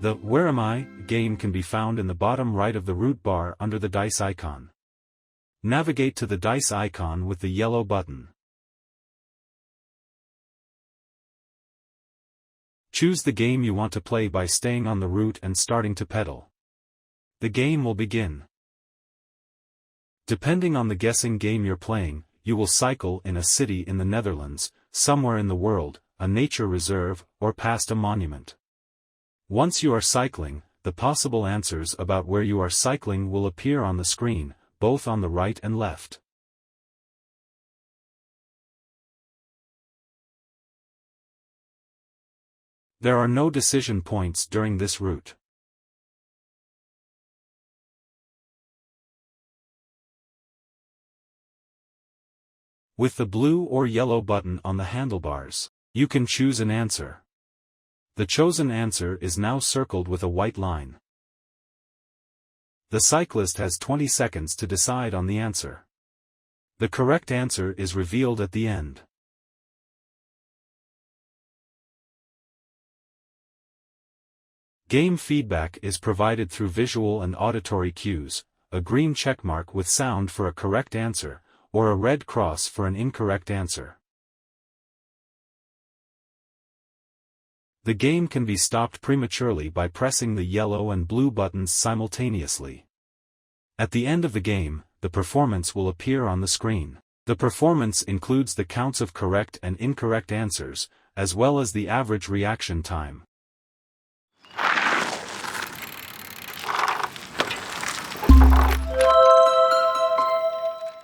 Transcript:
The Where Am I game can be found in the bottom right of the route bar under the dice icon. Navigate to the dice icon with the yellow button. Choose the game you want to play by staying on the route and starting to pedal. The game will begin. Depending on the guessing game you're playing, you will cycle in a city in the Netherlands, somewhere in the world, a nature reserve, or past a monument. Once you are cycling, the possible answers about where you are cycling will appear on the screen, both on the right and left. There are no decision points during this route. With the blue or yellow button on the handlebars, you can choose an answer. The chosen answer is now circled with a white line. The cyclist has 20 seconds to decide on the answer. The correct answer is revealed at the end. Game feedback is provided through visual and auditory cues, a green checkmark with sound for a correct answer, or a red cross for an incorrect answer. The game can be stopped prematurely by pressing the yellow and blue buttons simultaneously. At the end of the game, the performance will appear on the screen. The performance includes the counts of correct and incorrect answers, as well as the average reaction time.